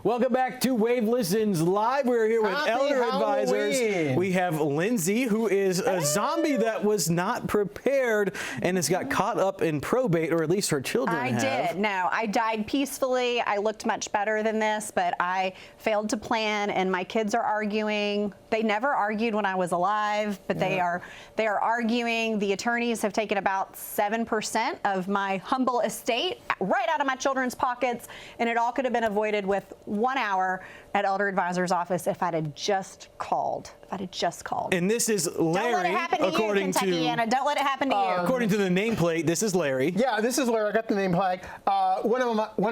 Welcome back to Wave Listens Live. We're here with Happy Elder Halloween. Advisors. We have Lindsay, who is a zombie that was not prepared and has got caught up in probate, or at least her children have. I did. No, I died peacefully. I looked much better than this, but I failed to plan, and my kids are arguing. They never argued when I was alive, but they are arguing. The attorneys have taken about 7% of my humble estate right out of my children's pockets, and it all could have been avoided with 1 hour at Elder Advisor's office if I'd have just called. And this is Larry, Don't let it happen to according you, Kentuckiana. Don't let it happen to you. According to the nameplate, this is Larry. Yeah, this is Larry. I got the name flag. One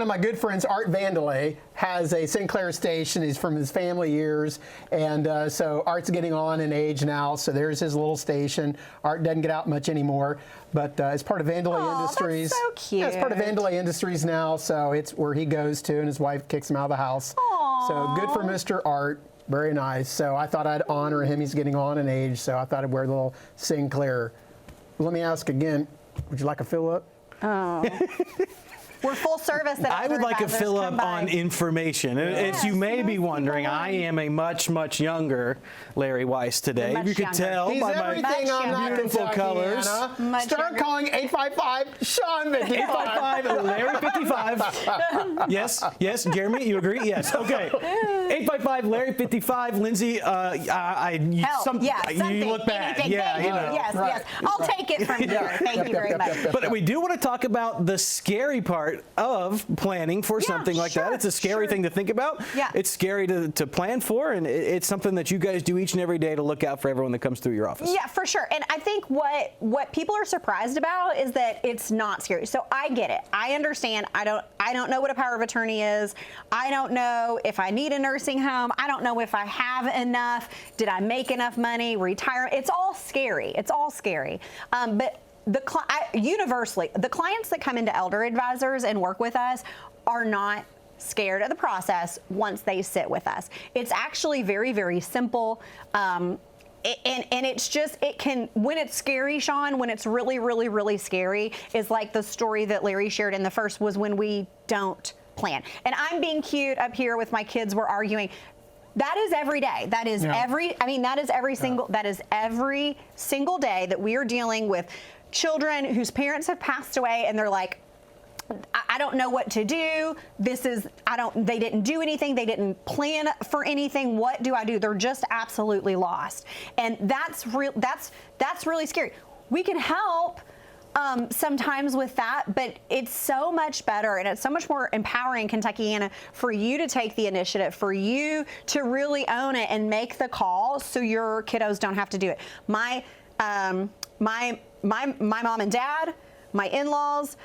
of my good friends, Art Vandelay, has a Sinclair station. He's from his family years, and so Art's getting on in age now. So there's his little station. Art doesn't get out much anymore, but it's part of Vandelay Industries. That's so cute. Yeah, it's part of Vandelay Industries now, so it's where he goes to, and his wife kicks him out of the house. Aww. So good for Mr. Art. Very nice. So I thought I'd honor him. He's getting on in age, so I thought I'd wear a little Sinclair. Let me ask again, would you like a fill-up? Oh. We're full service. I would like a fill up on information. As you may be wondering, I am a much, much younger Larry Weiss today. Much You could younger. tell He's by my everything I'm not beautiful colors. Much Start younger. calling 855-SEAN-55. 855 Larry 55. Yes, Jeremy, you agree? Yes. Okay. 855 Larry 55. Lindsay, you look bad. Anything. Yeah, Thank you. Yes, Right. yes. I'll take it from here. Thank you very much. But we do want to talk about the scary part of planning for something like that. It's a scary thing to think about. Yeah. It's scary to plan for, and it's something that you guys do each and every day to look out for everyone that comes through your office. Yeah, for sure. And I think what people are surprised about is that it's not scary. So I get it. I understand. I don't know what a power of attorney is. I don't know if I need a nursing home. I don't know if I have enough. Did I make enough money? Retire? It's all scary. It's all scary. But universally, the clients that come into Elder Advisors and work with us are not scared of the process once they sit with us. It's actually very, very simple. And it's just, when it's scary, Sean, when it's really, really, really scary, is like the story that Larry shared in the first, was when we don't plan. And I'm being cute up here with my kids, we're arguing. That is every day. That is every single day that we are dealing with children whose parents have passed away, and they're like, I don't know what to do. They didn't do anything. They didn't plan for anything. What do I do? They're just absolutely lost. And that's really scary. We can help sometimes with that, but it's so much better and it's so much more empowering, Kentuckiana, for you to take the initiative, for you to really own it and make the call so your kiddos don't have to do it. My mom and dad, my in-laws,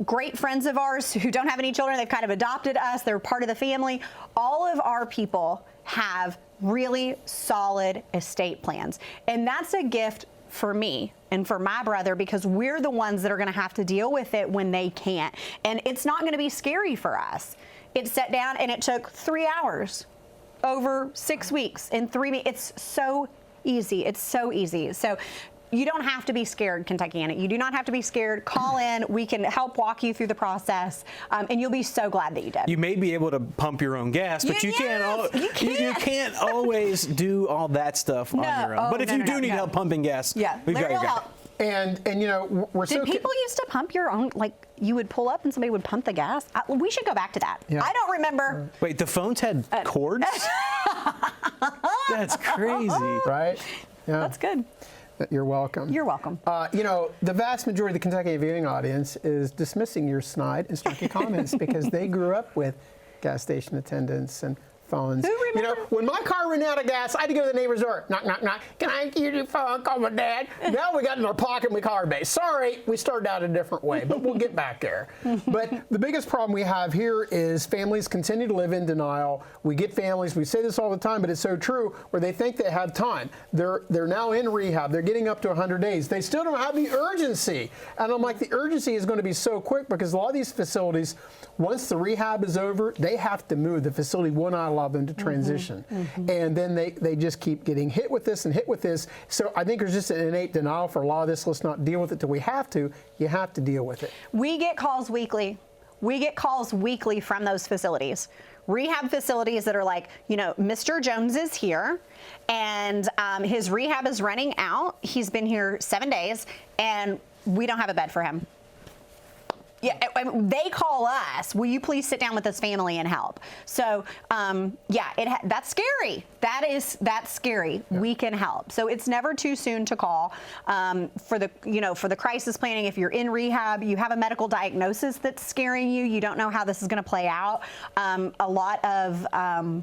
great friends of ours who don't have any children, they've kind of adopted us, they're part of the family. All of our people have really solid estate plans. And that's a gift for me and for my brother, because we're the ones that are going to have to deal with it when they can't. And it's not going to be scary for us. It sat down and it took 3 hours over 6 weeks in 3 weeks. It's so easy. It's so easy. So you don't have to be scared, Kentuckiana. You do not have to be scared. Call in. We can help walk you through the process, and you'll be so glad that you did. You may be able to pump your own gas, but you can't always do all that stuff on your own. But if you do need help pumping gas, we've got your guy. And you know, Did people used to pump your own, like you would pull up and somebody would pump the gas? We should go back to that. Yeah. I don't remember. Wait, the phones had cords? That's crazy. Right? Yeah. That's good. You're welcome. You're welcome. You know, the vast majority of the Kentucky viewing audience is dismissing your snide and snarky comments because they grew up with gas station attendants and phones. Who remember? You know, when my car ran out of gas, I had to go to the neighbor's door. Knock, knock, knock. Can I use your phone? Call my dad. Now we got in our pocket and we call our base. Sorry, we started out a different way, but we'll get back there. But the biggest problem we have here is families continue to live in denial. We get families, we say this all the time, but it's so true, where they think they have time. They're now in rehab. They're getting up to 100 days. They still don't have the urgency. And I'm like, the urgency is going to be so quick because a lot of these facilities, once the rehab is over, they have to move. The facility will not allow them to transition. And then they just keep getting hit with this and hit with this. So I think there's just an innate denial for a lot of this. Let's not deal with it till we have to. You have to deal with it. We get calls weekly. We get calls weekly from those facilities. Rehab facilities that are like, you know, Mr. Jones is here and his rehab is running out. He's been here 7 days and we don't have a bed for him. Yeah, they call us. Will you please sit down with this family and help? So, yeah, that's scary. That's scary. Yeah. We can help. So it's never too soon to call for the crisis planning. If you're in rehab, you have a medical diagnosis that's scaring you. You don't know how this is going to play out. A lot of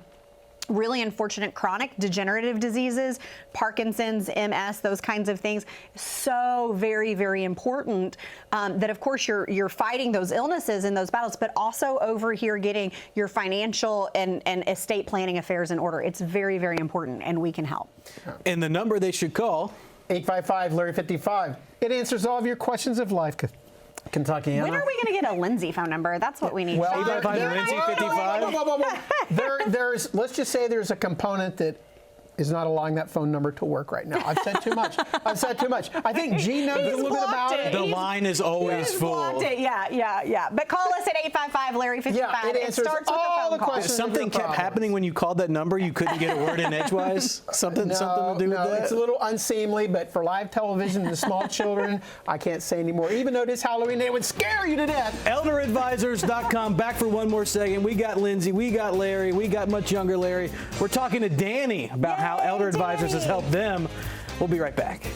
really unfortunate chronic degenerative diseases, Parkinson's, MS, those kinds of things. So very, very important that, of course, you're fighting those illnesses and those battles, but also over here getting your financial and estate planning affairs in order. It's very, very important, and we can help. And the number they should call, 855-LARRY-55. It answers all of your questions of life. Kentuckiana. When are we going to get a Lindsay phone number? That's what we need. Well, Lindsay 55. Let's just say there's a component that is not allowing that phone number to work right now. I've said too much. I think G knows a little bit about it. The line is always full. Yeah. But call us at 855-LARRY-55. Yeah, it answers starts with all a phone the call. questions. Something kept happening when you called that number. You couldn't get a word in edgewise. Something to do with that. It's a little unseemly, but for live television and the small children, I can't say anymore. Even though it is Halloween, it would scare you to death. ElderAdvisors.com. Back for one more second. We got Lindsay. We got Larry. We got much younger Larry. We're talking to Danny about how Elder Advisors has helped them. We'll be right back.